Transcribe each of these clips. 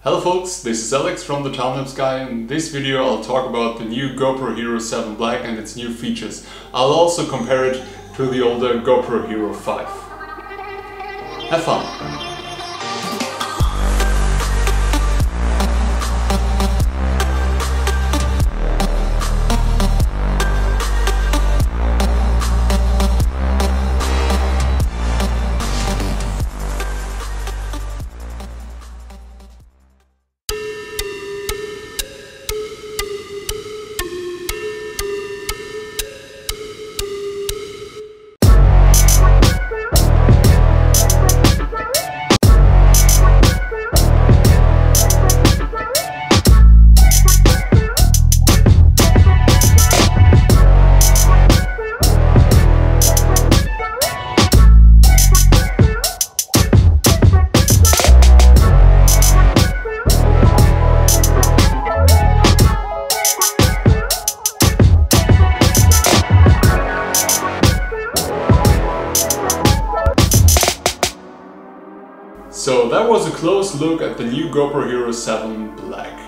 Hello folks, this is Alex from the Timelapse Guy. In this video I'll talk about the new GoPro HERO 7 Black and its new features. I'll also compare it to the older GoPro HERO 5. Have fun! So that was a close look at the new GoPro HERO 7 Black.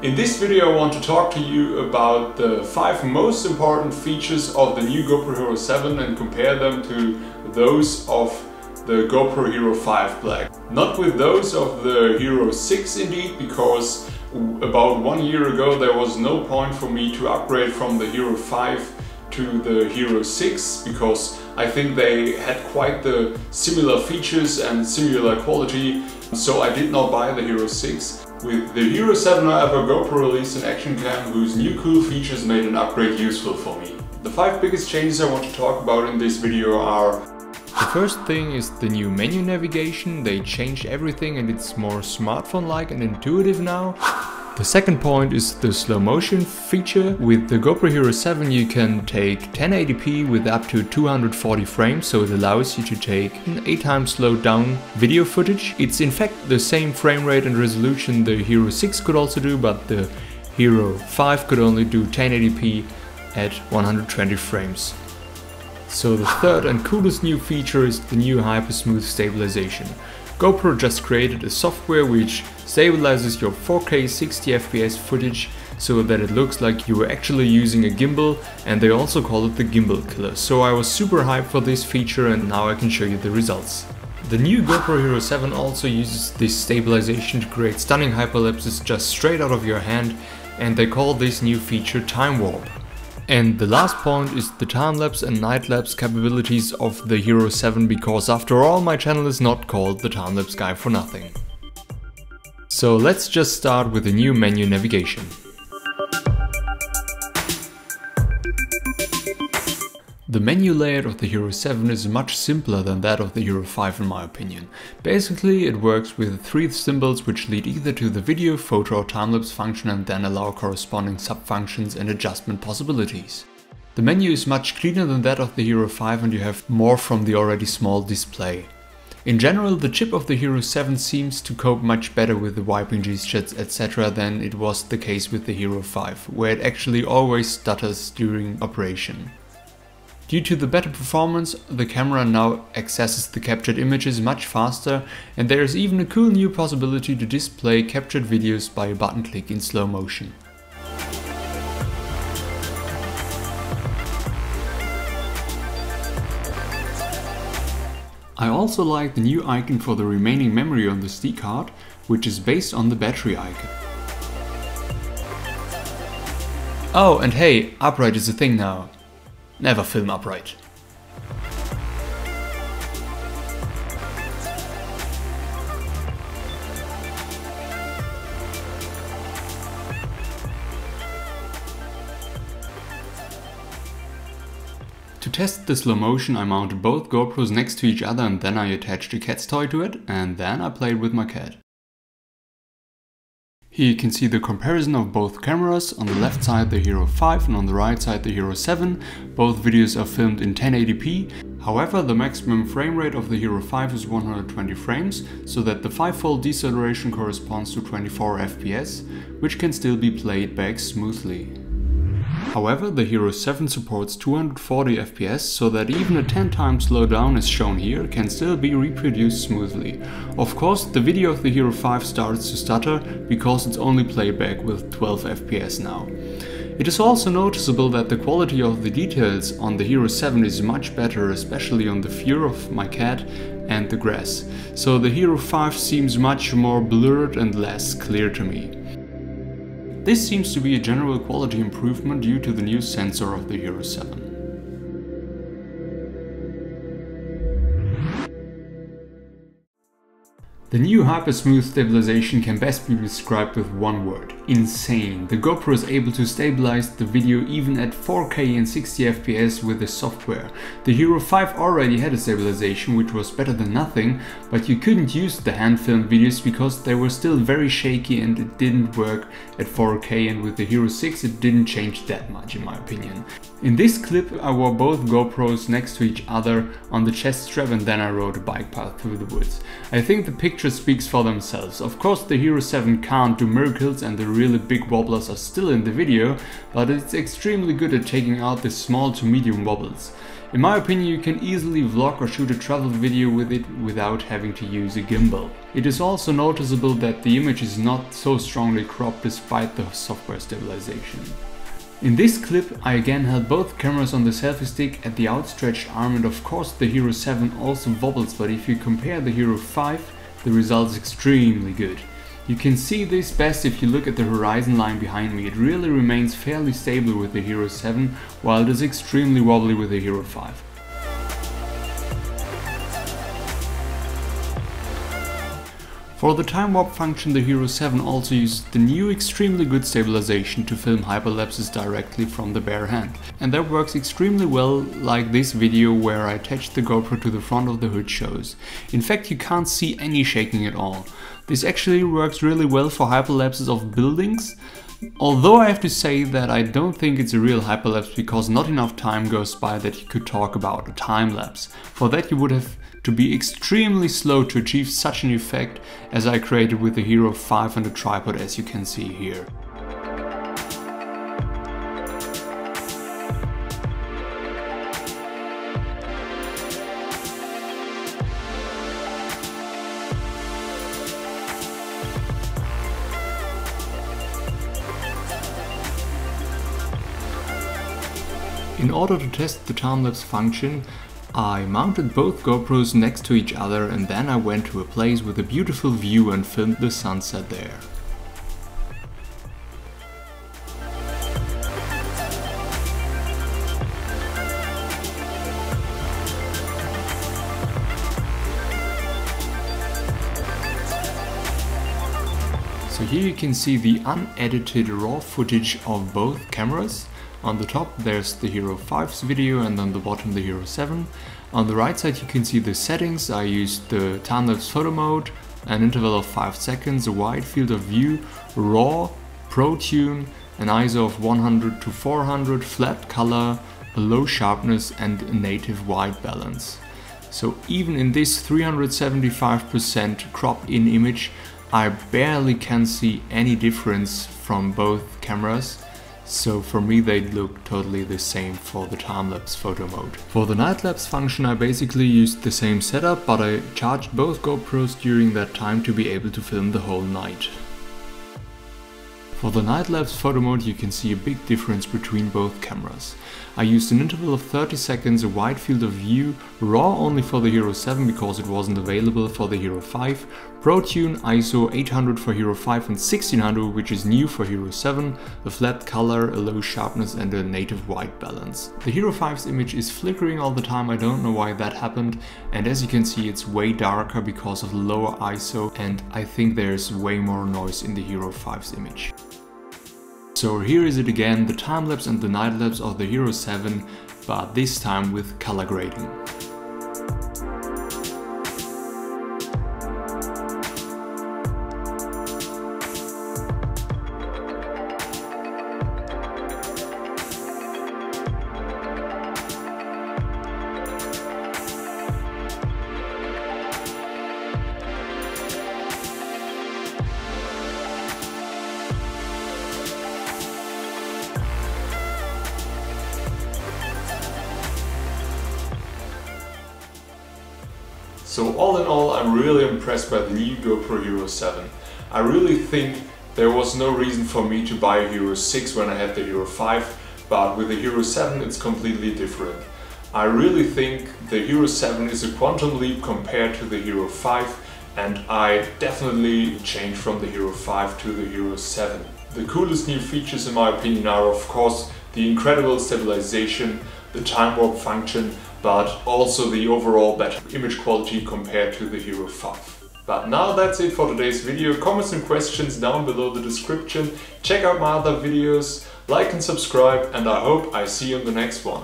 In this video I want to talk to you about the 5 most important features of the new GoPro HERO 7 and compare them to those of the GoPro HERO 5 Black. Not with those of the HERO 6 indeed, because about 1 year ago there was no point for me to upgrade from the HERO 5 to the HERO 6, because I think they had quite the similar features and similar quality, so I did not buy the HERO 6. With the HERO 7 however, GoPro released an action cam whose new cool features made an upgrade useful for me. The 5 biggest changes I want to talk about in this video are: the first thing is the new menu navigation. They changed everything and it's more smartphone-like and intuitive now. The second point is the slow motion feature. With the GoPro HERO 7 you can take 1080p with up to 240 frames, so it allows you to take an 8 times slowed down video footage. It's in fact the same frame rate and resolution the HERO 6 could also do, but the HERO 5 could only do 1080p at 120 frames. So the third and coolest new feature is the new Hypersmooth Stabilization. GoPro just created a software which stabilizes your 4K 60fps footage so that it looks like you were actually using a gimbal, and they also call it the gimbal killer. So I was super hyped for this feature and now I can show you the results. The new GoPro HERO 7 also uses this stabilization to create stunning hyperlapses just straight out of your hand, and they call this new feature Timewarp. And the last point is the time-lapse and night-lapse capabilities of the HERO 7, because after all my channel is not called the Timelapse Guy for nothing. So let's just start with the new menu navigation. The menu layout of the HERO 7 is much simpler than that of the HERO 5 in my opinion. Basically it works with 3 symbols which lead either to the video, photo or time-lapse function and then allow corresponding sub-functions and adjustment possibilities. The menu is much cleaner than that of the HERO 5 and you have more from the already small display. In general, the chip of the HERO 7 seems to cope much better with the wiping gestures etc. than it was the case with the HERO 5, where it actually always stutters during operation. Due to the better performance, the camera now accesses the captured images much faster, and there is even a cool new possibility to display captured videos by a button click in slow motion. I also like the new icon for the remaining memory on the SD card, which is based on the battery icon. Oh, and hey, upright is a thing now. Never film upright. To test the slow motion I mounted both GoPros next to each other and then I attached a cat's toy to it, and then I played with my cat. Here you can see the comparison of both cameras, on the left side the HERO 5 and on the right side the HERO 7. Both videos are filmed in 1080p, however the maximum frame rate of the HERO 5 is 120 frames, so that the 5-fold deceleration corresponds to 24 FPS, which can still be played back smoothly. However, the Hero 7 supports 240 FPS, so that even a 10 times slowdown as shown here can still be reproduced smoothly. Of course, the video of the Hero 5 starts to stutter because it's only playback with 12 FPS now. It is also noticeable that the quality of the details on the Hero 7 is much better, especially on the fur of my cat and the grass, so the Hero 5 seems much more blurred and less clear to me. This seems to be a general quality improvement due to the new sensor of the Hero 7. The new Hypersmooth Stabilization can best be described with one word: insane. The GoPro is able to stabilize the video even at 4K and 60 FPS with the software. The Hero 5 already had a stabilization which was better than nothing, but you couldn't use the hand-filmed videos because they were still very shaky and it didn't work at 4K, and with the Hero 6 it didn't change that much in my opinion. In this clip I wore both GoPros next to each other on the chest strap and then I rode a bike path through the woods. I think the picture speaks for themselves. Of course the Hero 7 can't do miracles and the really big wobblers are still in the video, but it's extremely good at taking out the small to medium wobbles. In my opinion, you can easily vlog or shoot a travel video with it without having to use a gimbal. It is also noticeable that the image is not so strongly cropped despite the software stabilization. In this clip I again held both cameras on the selfie stick at the outstretched arm, and of course the Hero 7 also wobbles, but if you compare the Hero 5, the result is extremely good. You can see this best if you look at the horizon line behind me. It really remains fairly stable with the Hero 7, while it is extremely wobbly with the Hero 5. For the time warp function, the Hero 7 also used the new extremely good stabilization to film hyperlapses directly from the bare hand. And that works extremely well, like this video where I attached the GoPro to the front of the hood shows. In fact, you can't see any shaking at all. This actually works really well for hyperlapses of buildings, although I have to say that I don't think it's a real hyperlapse because not enough time goes by that you could talk about a time lapse. For that you would have to be extremely slow to achieve such an effect as I created with the Hero 5 on the tripod, as you can see here. In order to test the time-lapse function, I mounted both GoPros next to each other and then I went to a place with a beautiful view and filmed the sunset there. So here you can see the unedited raw footage of both cameras. On the top there's the Hero 5's video and on the bottom the Hero 7. On the right side you can see the settings. I used the time-lapse photo mode, an interval of 5 seconds, a wide field of view, RAW, Pro Tune, an ISO of 100 to 400, flat color, a low sharpness and a native white balance. So even in this 375% cropped in image I barely can see any difference from both cameras. So for me they look totally the same for the time-lapse photo mode. For the night-lapse function I basically used the same setup, but I charged both GoPros during that time to be able to film the whole night. For the night-lapse photo mode you can see a big difference between both cameras. I used an interval of 30 seconds, a wide field of view, RAW only for the Hero 7 because it wasn't available for the Hero 5, Pro Tune, ISO 800 for Hero 5 and 1600 which is new for Hero 7, a flat color, a low sharpness and a native white balance. The Hero 5's image is flickering all the time, I don't know why that happened, and as you can see it's way darker because of lower ISO, and I think there's way more noise in the Hero 5's image. So here is it again, the time-lapse and the night-lapse of the Hero 7, but this time with color grading. So all in all, I'm really impressed by the new GoPro Hero 7. I really think there was no reason for me to buy a Hero 6 when I had the Hero 5, but with the Hero 7 it's completely different. I really think the Hero 7 is a quantum leap compared to the Hero 5, and I definitely changed from the Hero 5 to the Hero 7. The coolest new features in my opinion are of course the incredible stabilization, the time warp function, but also the overall better image quality compared to the Hero 5. But now that's it for today's video. Comments and questions down below the description. Check out my other videos, like and subscribe, and I hope I see you in the next one.